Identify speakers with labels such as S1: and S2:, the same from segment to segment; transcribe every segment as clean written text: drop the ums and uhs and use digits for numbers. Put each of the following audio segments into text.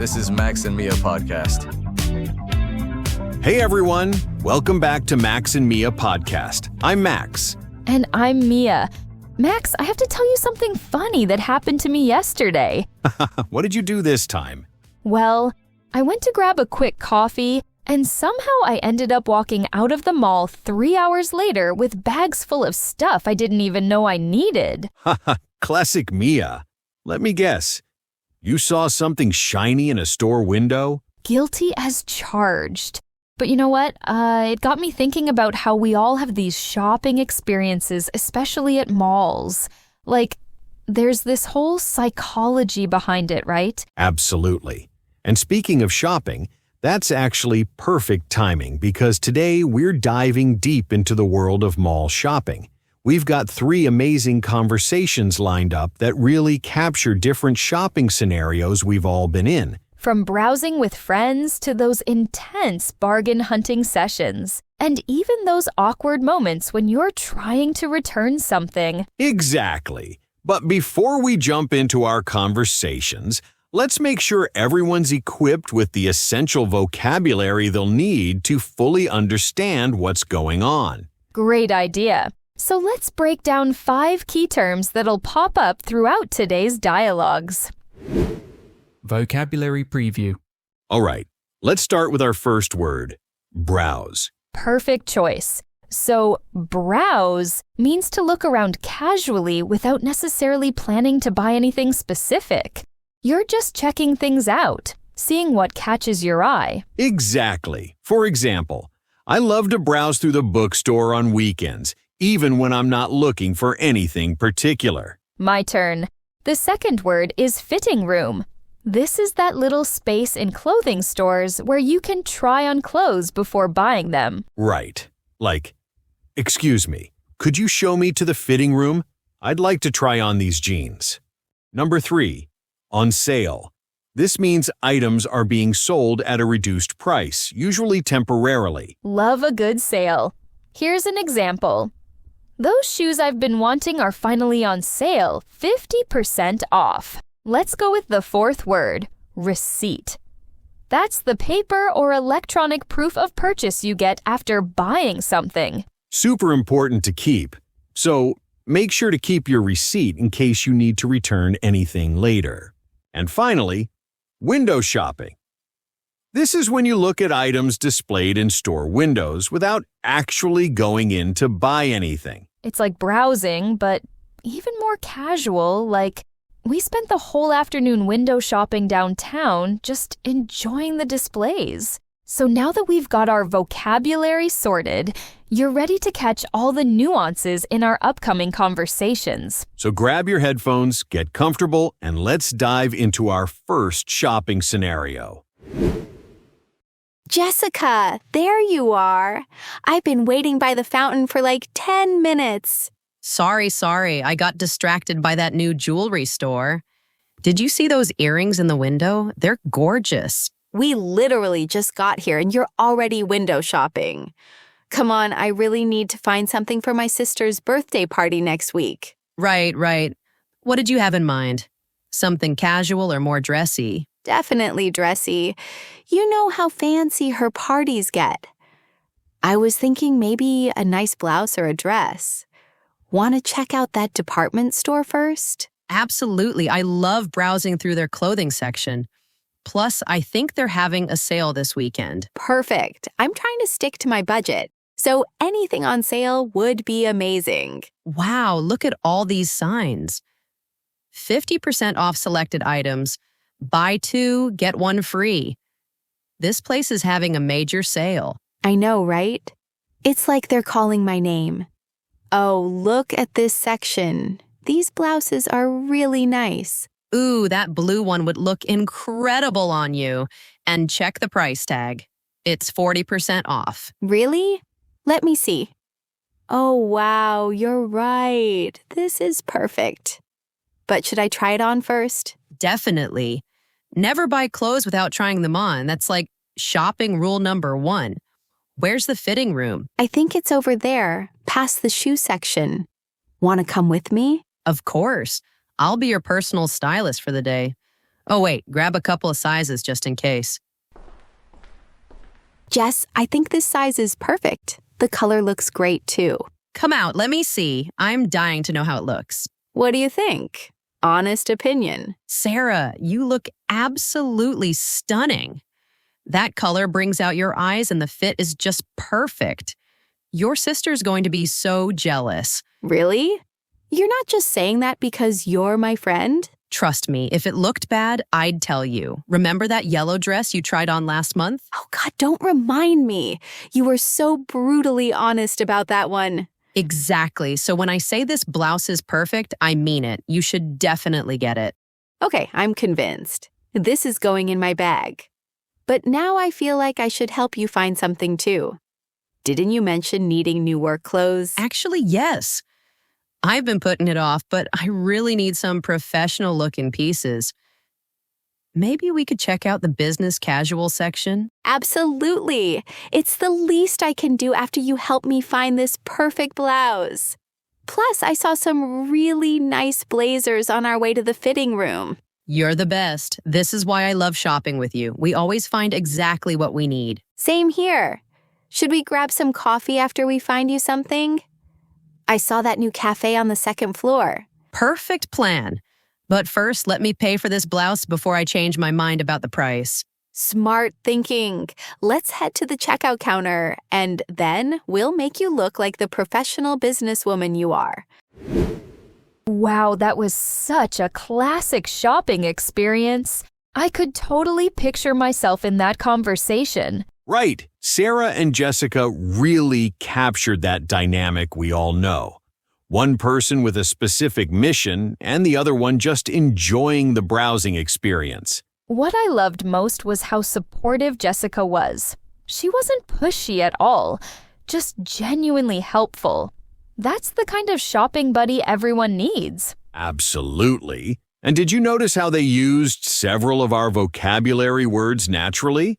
S1: This is maxandmia podcast.
S2: Hey everyone, welcome back to Maxandmia podcast. I'm Max.
S3: And I'm Mia. Max, I have to tell you something funny that happened to me yesterday.
S2: What did you do this time?
S3: Well, I went to grab a quick coffee, and somehow I ended up walking out of the mall 3 hours later with bags full of stuff I didn't even know I needed.
S2: Classic Mia. Let me guess. You saw something shiny in a store window?
S3: Guilty as charged. But you know what? It got me thinking about how we all have these shopping experiences, especially at malls. Like, there's this whole psychology behind it, right?
S2: Absolutely. And speaking of shopping, that's actually perfect timing because today we're diving deep into the world of mall shopping. We've got 3 amazing conversations lined up that really capture different shopping scenarios we've all been in.
S3: From browsing with friends to those intense bargain hunting sessions, and even those awkward moments when you're trying to return something.
S2: Exactly. But before we jump into our conversations, let's make sure everyone's equipped with the essential vocabulary they'll need to fully understand what's going on.
S3: Great idea. So let's break down 5 key terms that'll pop up throughout today's dialogues.
S4: Vocabulary preview.
S2: All right, let's start with our first word, browse.
S3: Perfect choice. So, browse means to look around casually without necessarily planning to buy anything specific. You're just checking things out, seeing what catches your eye.
S2: Exactly. For example, I love to browse through the bookstore on weekends, even when I'm not looking for anything particular.
S3: My turn. The second word is fitting room. This is that little space in clothing stores where you can try on clothes before buying them.
S2: Right. Like, excuse me, could you show me to the fitting room? I'd like to try on these jeans. Number 3, on sale. This means items are being sold at a reduced price, usually temporarily.
S3: Love a good sale. Here's an example. Those shoes I've been wanting are finally on sale, 50% off. Let's go with the fourth word, receipt. That's the paper or electronic proof of purchase you get after buying something.
S2: Super important to keep. So make sure to keep your receipt in case you need to return anything later. And finally, window shopping. This is when you look at items displayed in store windows without actually going in to buy anything.
S3: It's like browsing, but even more casual, like we spent the whole afternoon window shopping downtown, just enjoying the displays. So now that we've got our vocabulary sorted, you're ready to catch all the nuances in our upcoming conversations.
S2: So grab your headphones, get comfortable, and let's dive into our first shopping scenario.
S5: Jessica, there you are. I've been waiting by the fountain for like 10 minutes.
S6: Sorry. I got distracted by that new jewelry store. Did you see those earrings in the window? They're gorgeous.
S5: We literally just got here and you're already window shopping. Come on, I really need to find something for my sister's birthday party next week.
S6: Right. What did you have in mind? Something casual or more dressy?
S5: Definitely dressy. You know how fancy her parties get. I was thinking maybe a nice blouse or a dress. Want to check out that department store first?
S6: Absolutely. I love browsing through their clothing section. Plus, I think they're having a sale this weekend.
S5: Perfect. I'm trying to stick to my budget, so anything on sale would be amazing.
S6: Wow, look at all these signs. 50% off selected items. Buy 2, get 1 free. This place is having a major sale.
S5: I know, right? It's like they're calling my name. Oh, look at this section. These blouses are really nice.
S6: Ooh, that blue one would look incredible on you. And check the price tag. It's 40% off.
S5: Really? Let me see. Oh, wow, you're right. This is perfect. But should I try it on first?
S6: Definitely. Never buy clothes without trying them on. That's like shopping rule number 1. Where's the fitting room?
S5: I think it's over there, past the shoe section. Want to come with me?
S6: Of course. I'll be your personal stylist for the day. Oh, wait, grab a couple of sizes just in case.
S5: Jess, I think this size is perfect. The color looks great too.
S6: Come out, let me see. I'm dying to know how it looks.
S5: What do you think? Honest opinion.
S6: Sarah, you look absolutely stunning. That color brings out your eyes and the fit is just perfect. Your sister's going to be so jealous.
S5: Really? You're not just saying that because you're my friend?
S6: Trust me, if it looked bad, I'd tell you. Remember that yellow dress you tried on last month?
S5: Oh God, don't remind me. You were so brutally honest about that one.
S6: Exactly. So when I say this blouse is perfect, I mean it. You should definitely get it.
S5: Okay, I'm convinced. This is going in my bag. But now I feel like I should help you find something too. Didn't you mention needing new work clothes?
S6: Actually, yes. I've been putting it off, but I really need some professional-looking pieces. Maybe we could check out the business casual section?
S5: Absolutely. It's the least I can do after you help me find this perfect blouse. Plus, I saw some really nice blazers on our way to the fitting room.
S6: You're the best. This is why I love shopping with you. We always find exactly what we need.
S5: Same here. Should we grab some coffee after we find you something? I saw that new cafe on the second floor.
S6: Perfect plan. But first, let me pay for this blouse before I change my mind about the price.
S5: Smart thinking. Let's head to the checkout counter, and then we'll make you look like the professional businesswoman you are.
S3: Wow, that was such a classic shopping experience. I could totally picture myself in that conversation.
S2: Right. Sarah and Jessica really captured that dynamic we all know. One person with a specific mission and the other one just enjoying the browsing experience.
S3: What I loved most was how supportive Jessica was. She wasn't pushy at all, just genuinely helpful. That's the kind of shopping buddy everyone needs.
S2: Absolutely. And did you notice how they used several of our vocabulary words naturally?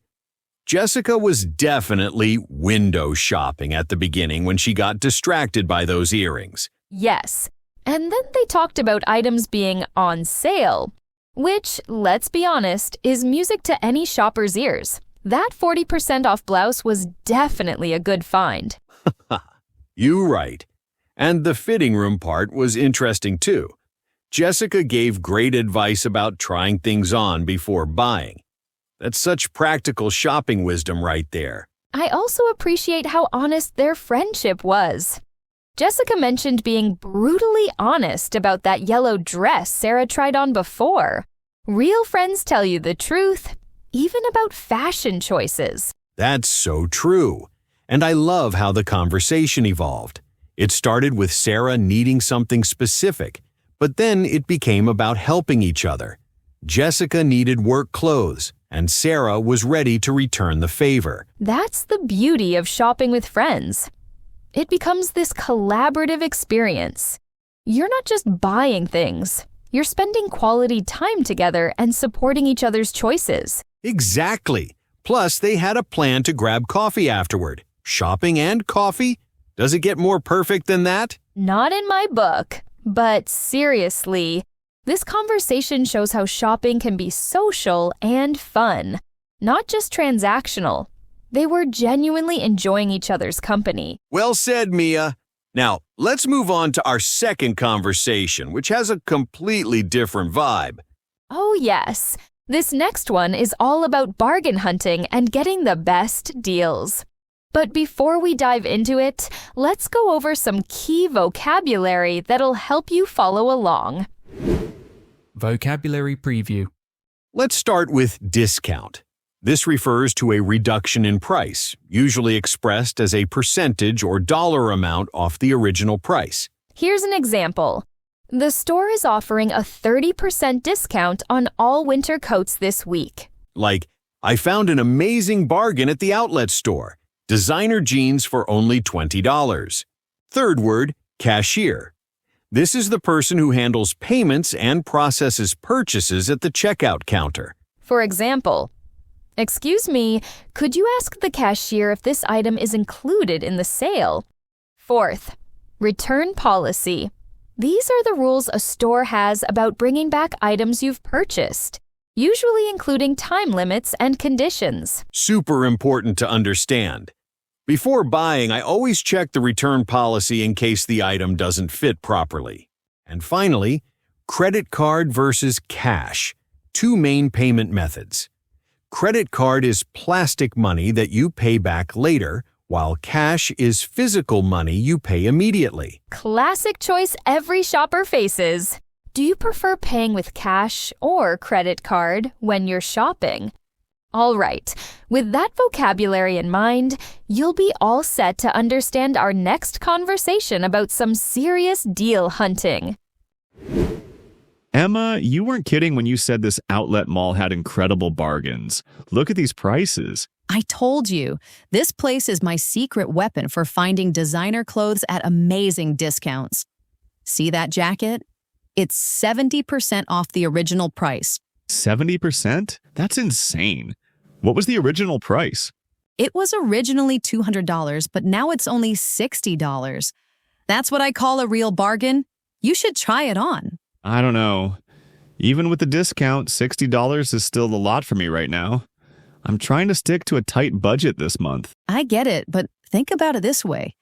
S2: Jessica was definitely window shopping at the beginning when she got distracted by those earrings.
S3: Yes. And then they talked about items being on sale, which, let's be honest, is music to any shopper's ears. That 40% off blouse was definitely a good find.
S2: You right. And the fitting room part was interesting too. Jessica gave great advice about trying things on before buying. That's such practical shopping wisdom right there.
S3: I also appreciate how honest their friendship was. Jessica mentioned being brutally honest about that yellow dress Sarah tried on before. Real friends tell you the truth, even about fashion choices.
S2: That's so true. And I love how the conversation evolved. It started with Sarah needing something specific, but then it became about helping each other. Jessica needed work clothes, and Sarah was ready to return the favor.
S3: That's the beauty of shopping with friends. It becomes this collaborative experience. You're not just buying things. You're spending quality time together and supporting each other's choices.
S2: Exactly. Plus, they had a plan to grab coffee afterward. Shopping and coffee? Does it get more perfect than that?
S3: Not in my book. But seriously, this conversation shows how shopping can be social and fun, not just transactional. They were genuinely enjoying each other's company.
S2: Well said, Mia. Now, let's move on to our second conversation, which has a completely different vibe.
S3: Oh yes, this next one is all about bargain hunting and getting the best deals. But before we dive into it, let's go over some key vocabulary that'll help you follow along.
S1: Vocabulary preview.
S2: Let's start with discount. This refers to a reduction in price, usually expressed as a percentage or dollar amount off the original price.
S3: Here's an example. The store is offering a 30% discount on all winter coats this week.
S2: Like, I found an amazing bargain at the outlet store. Designer jeans for only $20. Third word, cashier. This is the person who handles payments and processes purchases at the checkout counter.
S3: For example, "Excuse me, could you ask the cashier if this item is included in the sale?" Fourth, return policy. These are the rules a store has about bringing back items you've purchased. usually including time limits and conditions.
S2: Super important to understand. Before buying, I always check the return policy in case the item doesn't fit properly. And finally, credit card versus cash. Two main payment methods. Credit card is plastic money that you pay back later, while cash is physical money you pay immediately.
S3: Classic choice every shopper faces. Do you prefer paying with cash or credit card when you're shopping? All right, with that vocabulary in mind, you'll be all set to understand our next conversation about some serious deal hunting.
S4: Emma, you weren't kidding when you said this outlet mall had incredible bargains. Look at these prices.
S6: I told you, this place is my secret weapon for finding designer clothes at amazing discounts. See that jacket? It's 70% off the original price.
S4: 70%? That's insane. What was the original price?
S6: It was originally $200, but now it's only $60. That's what I call a real bargain. You should try it on.
S4: I don't know. Even with the discount, $60 is still a lot for me right now. I'm trying to stick to a tight budget this month.
S6: I get it, but think about it this way.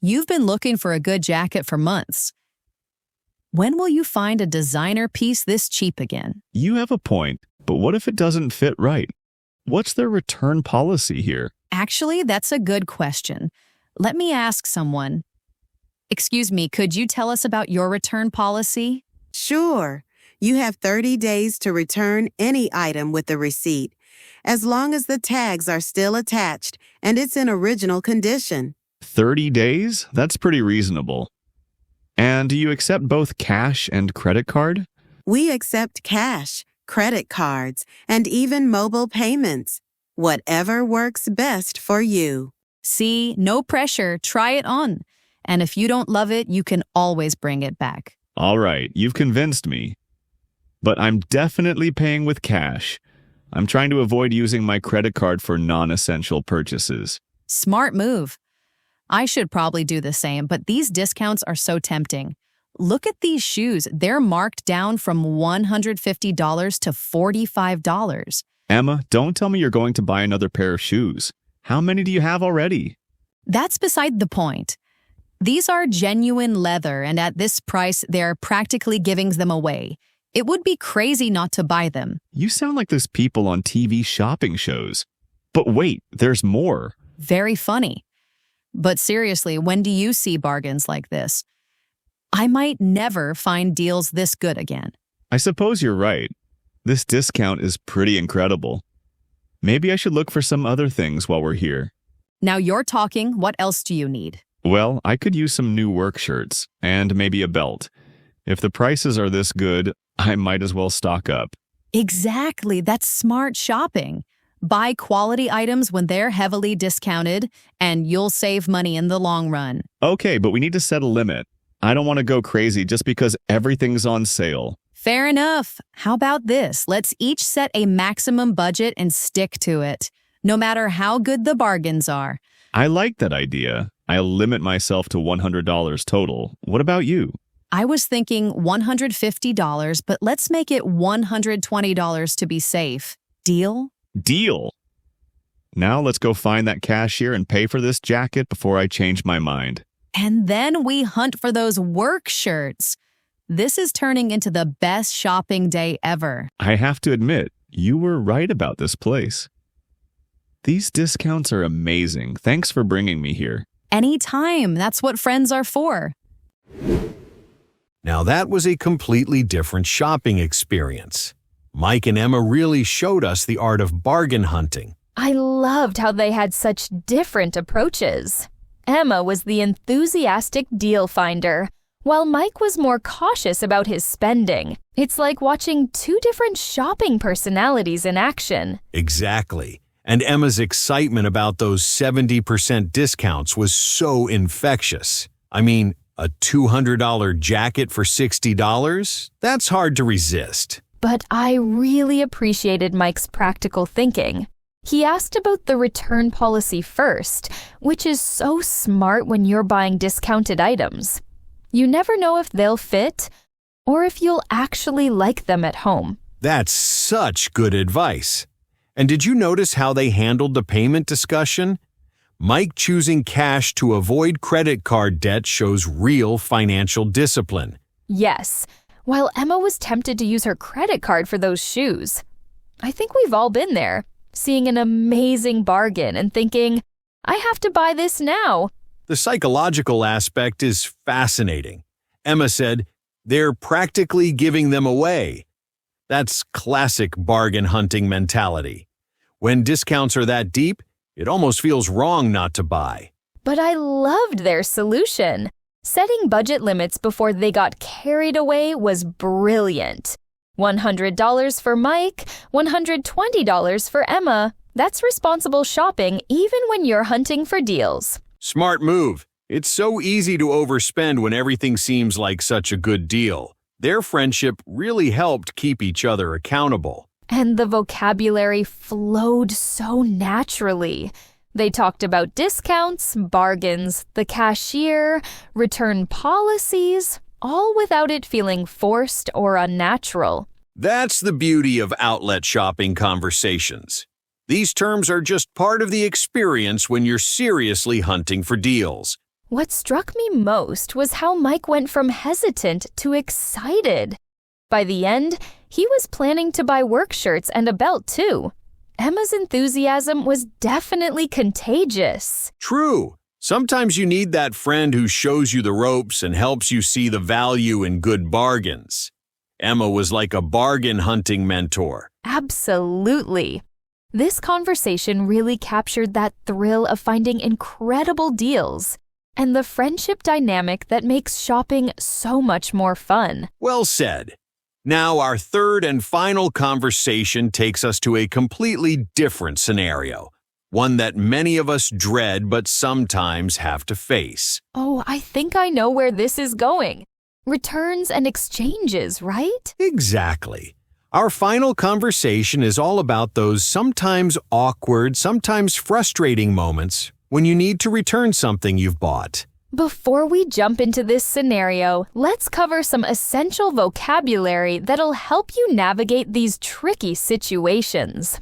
S6: You've been looking for a good jacket for months. When will you find a designer piece this cheap again?
S4: You have a point, but what if it doesn't fit right? What's their return policy here?
S6: Actually, that's a good question. Let me ask someone. Excuse me, could you tell us about your return policy?
S7: Sure. You have 30 days to return any item with a receipt, as long as the tags are still attached and it's in original condition.
S4: 30 days? That's pretty reasonable. And do you accept both cash and credit card?
S7: We accept cash, credit cards, and even mobile payments. Whatever works best for you.
S6: See, no pressure, try it on. And if you don't love it, you can always bring it back.
S4: All right, you've convinced me. But I'm definitely paying with cash. I'm trying to avoid using my credit card for non-essential purchases.
S6: Smart move. I should probably do the same, but these discounts are so tempting. Look at these shoes. They're marked down from $150 to $45.
S4: Emma, don't tell me you're going to buy another pair of shoes. How many do you have already?
S6: That's beside the point. These are genuine leather, and at this price, they're practically giving them away. It would be crazy not to buy them.
S4: You sound like those people on TV shopping shows. But wait, there's more.
S6: Very funny. But seriously, when do you see bargains like this? I might never find deals this good again.
S4: I suppose you're right. This discount is pretty incredible. Maybe I should look for some other things while we're here.
S6: Now you're talking. What else do you need?
S4: Well, I could use some new work shirts and maybe a belt. If the prices are this good, I might as well stock up.
S6: Exactly. That's smart shopping. Buy quality items when they're heavily discounted, and you'll save money in the long run.
S4: Okay, but we need to set a limit. I don't want to go crazy just because everything's on sale.
S6: Fair enough. How about this? Let's each set a maximum budget and stick to it, no matter how good the bargains are.
S4: I like that idea. I'll limit myself to $100 total. What about you?
S6: I was thinking $150, but let's make it $120 to be safe. Deal?
S4: Deal. Now let's go find that cashier and pay for this jacket before I change my mind.
S6: And then we hunt for those work shirts. This is turning into the best shopping day ever.
S4: I have to admit, you were right about this place. These discounts are amazing. Thanks for bringing me here.
S6: Anytime. That's what friends are for.
S2: Now that was a completely different shopping experience. Mike and Emma really showed us the art of bargain hunting.
S3: I loved how they had such different approaches. Emma was the enthusiastic deal finder, while Mike was more cautious about his spending. It's like watching two different shopping personalities in action.
S2: Exactly. And Emma's excitement about those 70% discounts was so infectious. I mean, a $200 jacket for $60? That's hard to resist.
S3: But I really appreciated Mike's practical thinking. He asked about the return policy first, which is so smart when you're buying discounted items. You never know if they'll fit or if you'll actually like them at home.
S2: That's such good advice. And did you notice how they handled the payment discussion? Mike choosing cash to avoid credit card debt shows real financial discipline.
S3: Yes, while Emma was tempted to use her credit card for those shoes. I think we've all been there, seeing an amazing bargain and thinking, I have to buy this now.
S2: The psychological aspect is fascinating. Emma said, they're practically giving them away. That's classic bargain hunting mentality. When discounts are that deep, it almost feels wrong not to buy.
S3: But I loved their solution. Setting budget limits before they got carried away was brilliant. $100 for Mike, $120 for Emma. That's responsible shopping even when you're hunting for deals.
S2: Smart move. It's so easy to overspend when everything seems like such a good deal. Their friendship really helped keep each other accountable.
S3: And the vocabulary flowed so naturally. They talked about discounts, bargains, the cashier, return policies, all without it feeling forced or unnatural.
S2: That's the beauty of outlet shopping conversations. These terms are just part of the experience when you're seriously hunting for deals.
S3: What struck me most was how Mike went from hesitant to excited. By the end, he was planning to buy work shirts and a belt too. Emma's enthusiasm was definitely contagious.
S2: True. Sometimes you need that friend who shows you the ropes and helps you see the value in good bargains. Emma was like a bargain hunting mentor.
S3: Absolutely. This conversation really captured that thrill of finding incredible deals and the friendship dynamic that makes shopping so much more fun.
S2: Well said. Now our third and final conversation takes us to a completely different scenario, one that many of us dread but sometimes have to face.
S3: Oh, I think I know where this is going. Returns and exchanges, right?
S2: Exactly. Our final conversation is all about those sometimes awkward, sometimes frustrating moments when you need to return something you've bought.
S3: Before we jump into this scenario, let's cover some essential vocabulary that'll help you navigate these tricky situations.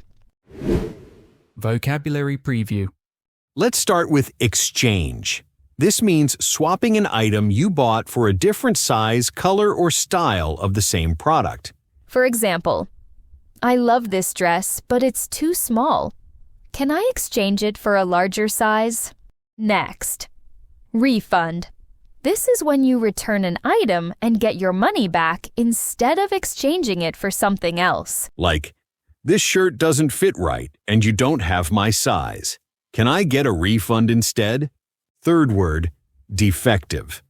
S1: Vocabulary preview.
S2: Let's start with exchange. This means swapping an item you bought for a different size, color, or style of the same product.
S3: For example, I love this dress, but it's too small. Can I exchange it for a larger size? Next. Refund. This is when you return an item and get your money back instead of exchanging it for something else.
S2: Like, this shirt doesn't fit right and you don't have my size. Can I get a refund instead? Third word, defective.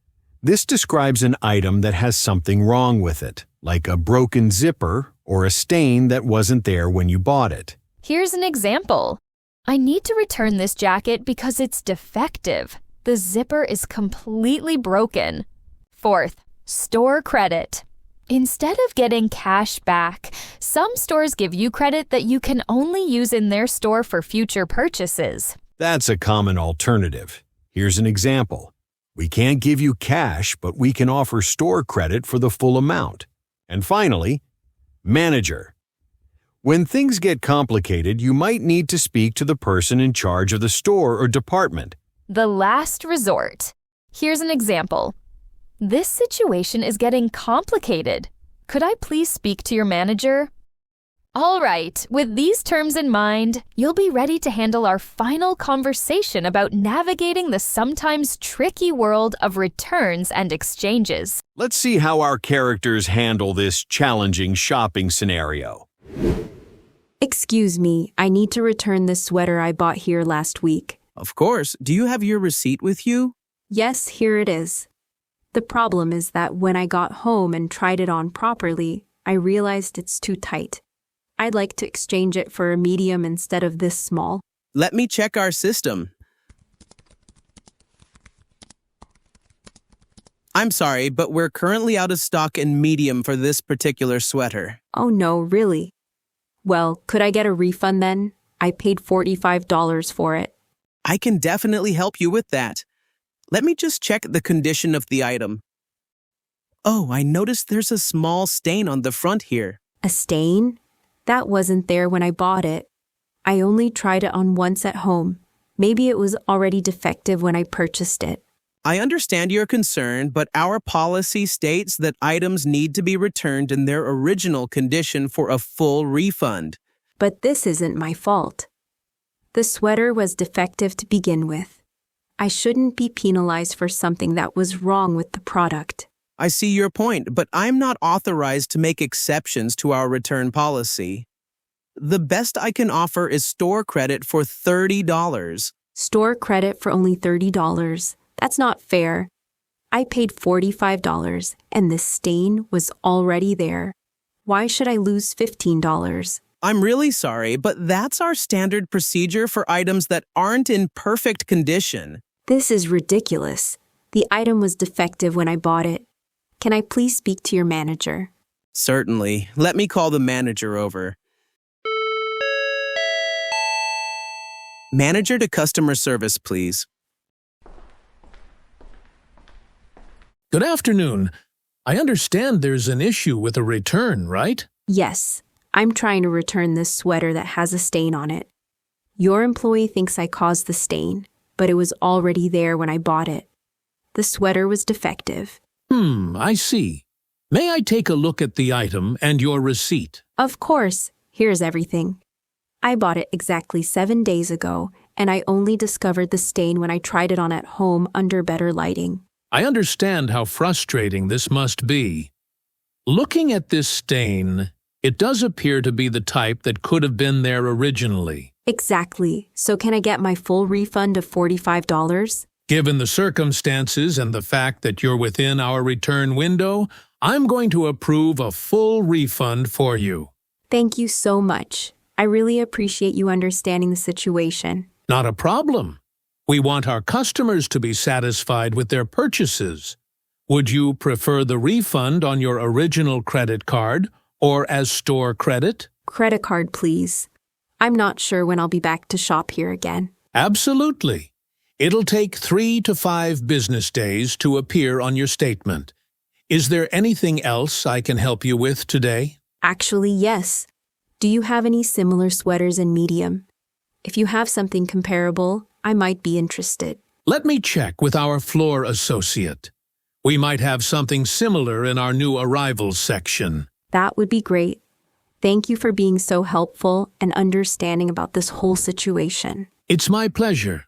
S2: This describes an item that has something wrong with it, like a broken zipper or a stain that wasn't there when you bought it.
S3: Here's an example. I need to return this jacket because it's defective. The zipper is completely broken. Fourth, store credit. Instead of getting cash back, some stores give you credit that you can only use in their store for future purchases.
S2: That's a common alternative. Here's an example. We can't give you cash, but we can offer store credit for the full amount. And finally, manager. When things get complicated, you might need to speak to the person in charge of the store or department.
S3: The last resort. Here's an example. This situation is getting complicated. Could I please speak to your manager? All right, with these terms in mind, you'll be ready to handle our final conversation about navigating the sometimes tricky world of returns and exchanges.
S2: Let's see how our characters handle this challenging shopping scenario.
S8: Excuse me, I need to return this sweater I bought here last week.
S9: Of course. Do you have your receipt with you?
S8: Yes, here it is. The problem is that when I got home and tried it on properly, I realized it's too tight. I'd like to exchange it for a medium instead of this small.
S9: Let me check our system. I'm sorry, but we're currently out of stock in medium for this particular sweater.
S8: Oh no, really? Well, could I get a refund then? I paid $45 for it.
S9: I can definitely help you with that. Let me just check the condition of the item. Oh, I noticed there's a small stain on the front here.
S8: A stain? That wasn't there when I bought it. I only tried it on once at home. Maybe it was already defective when I purchased it.
S9: I understand your concern, but our policy states that items need to be returned in their original condition for a full refund.
S8: But this isn't my fault. The sweater was defective to begin with. I shouldn't be penalized for something that was wrong with the product.
S9: I see your point, but I'm not authorized to make exceptions to our return policy. The best I can offer is store credit for $30.
S8: Store credit for only $30. That's not fair. I paid $45 and the stain was already there. Why should I lose $15?
S9: I'm really sorry, but that's our standard procedure for items that aren't in perfect condition.
S8: This is ridiculous. The item was defective when I bought it. Can I please speak to your manager?
S9: Certainly. Let me call the manager over. Manager to customer service, please.
S10: Good afternoon. I understand there's an issue with a return, right?
S8: Yes. I'm trying to return this sweater that has a stain on it. Your employee thinks I caused the stain, but it was already there when I bought it. The sweater was defective.
S10: I see. May I take a look at the item and your receipt?
S8: Of course. Here's everything. I bought it exactly 7 days ago, and I only discovered the stain when I tried it on at home under better lighting.
S10: I understand how frustrating this must be. Looking at this stain, it does appear to be the type that could have been there originally.
S8: Exactly. So can I get my full refund of $45?
S10: Given the circumstances and the fact that you're within our return window, I'm going to approve a full refund for you.
S8: Thank you so much. I really appreciate you understanding the situation.
S10: Not a problem. We want our customers to be satisfied with their purchases. Would you prefer the refund on your original credit card or as store credit?
S8: Credit card, please. I'm not sure when I'll be back to shop here again.
S10: Absolutely. It'll take 3 to 5 business days to appear on your statement. Is there anything else I can help you with today?
S8: Actually, yes. Do you have any similar sweaters in medium? If you have something comparable, I might be interested.
S10: Let me check with our floor associate. We might have something similar in our new arrivals section.
S8: That would be great. Thank you for being so helpful and understanding about this whole situation.
S10: It's my pleasure.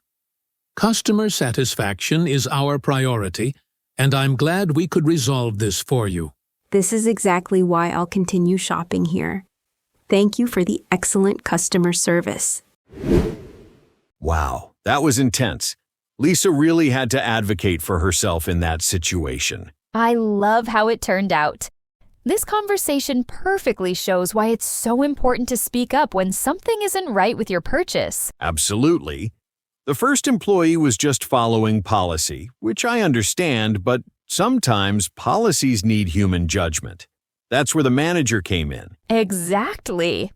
S10: Customer satisfaction is our priority, and I'm glad we could resolve this for you.
S8: This is exactly why I'll continue shopping here. Thank you for the excellent customer service.
S2: Wow, that was intense. Lisa really had to advocate for herself in that situation.
S3: I love how it turned out. This conversation perfectly shows why it's so important to speak up when something isn't right with your purchase.
S2: Absolutely. The first employee was just following policy, which I understand, but sometimes policies need human judgment. That's where the manager came in.
S3: Exactly.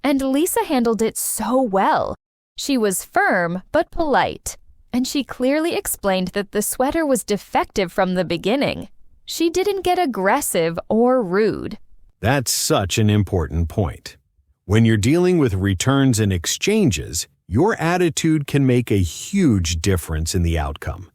S3: And Lisa handled it so well. She was firm but polite, and she clearly explained that the sweater was defective from the beginning. She didn't get aggressive or rude.
S2: That's such an important point. When you're dealing with returns and exchanges, your attitude can make a huge difference in the outcome.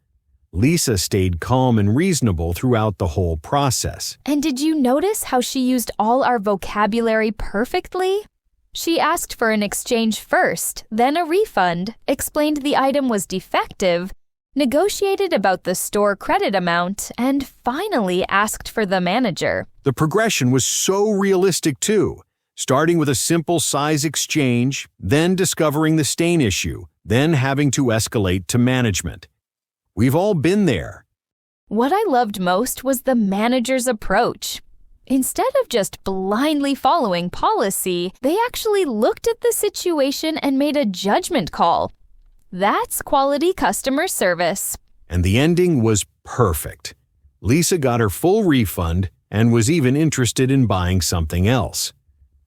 S2: Lisa stayed calm and reasonable throughout the whole process.
S3: And did you notice how she used all our vocabulary perfectly? She asked for an exchange first, then a refund, explained the item was defective, negotiated about the store credit amount, and finally asked for the manager.
S2: The progression was so realistic too, starting with a simple size exchange, then discovering the stain issue, then having to escalate to management. We've all been there.
S3: What I loved most was the manager's approach. Instead of just blindly following policy, they actually looked at the situation and made a judgment call. That's quality customer service.
S2: And the ending was perfect. Lisa got her full refund and was even interested in buying something else.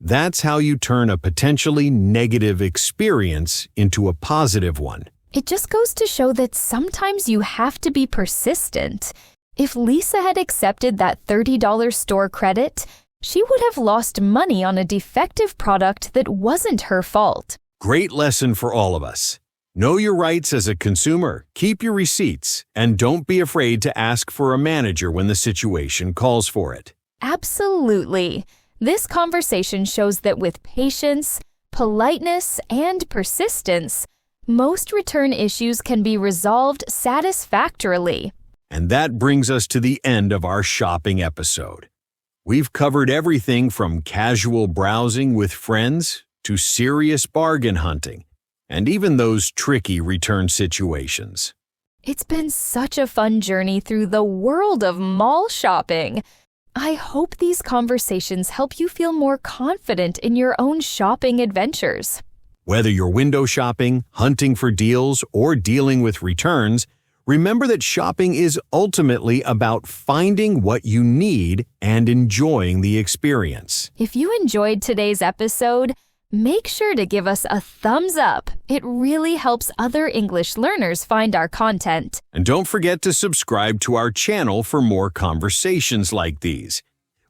S2: That's how you turn a potentially negative experience into a positive one.
S3: It just goes to show that sometimes you have to be persistent. If Lisa had accepted that $30 store credit, She would have lost money on a defective product that wasn't her fault.
S2: Great lesson for all of us. Know your rights as a consumer, keep your receipts, and don't be afraid to ask for a manager when the situation calls for it.
S3: Absolutely. This conversation shows that with patience, politeness, and persistence, most return issues can be resolved satisfactorily.
S2: And that brings us to the end of our shopping episode. We've covered everything from casual browsing with friends to serious bargain hunting, and even those tricky return situations.
S3: It's been such a fun journey through the world of mall shopping. I hope these conversations help you feel more confident in your own shopping adventures.
S2: Whether you're window shopping, hunting for deals, or dealing with returns, remember that shopping is ultimately about finding what you need and enjoying the experience.
S3: If you enjoyed today's episode, make sure to give us a thumbs up. It really helps other English learners find our content.
S2: And don't forget to subscribe to our channel for more conversations like these.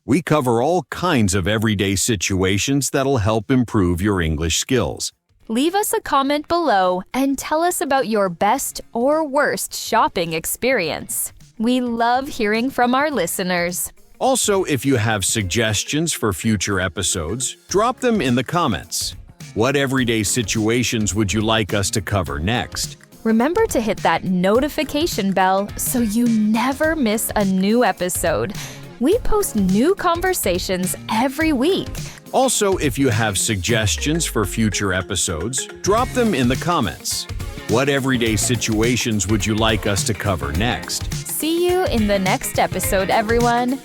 S2: We cover all kinds of everyday situations that'll help improve your English skills.
S3: Leave us a comment below and tell us about your best or worst shopping experience. We love hearing from our listeners.
S2: Also, if you have suggestions for future episodes, drop them in the comments. What everyday situations would you like us to cover next?
S3: Remember to hit that notification bell so you never miss a new episode. We post new conversations every week.
S2: Also, if you have suggestions for future episodes, drop them in the comments. What everyday situations would you like us to cover next?
S3: See you in the next episode, everyone.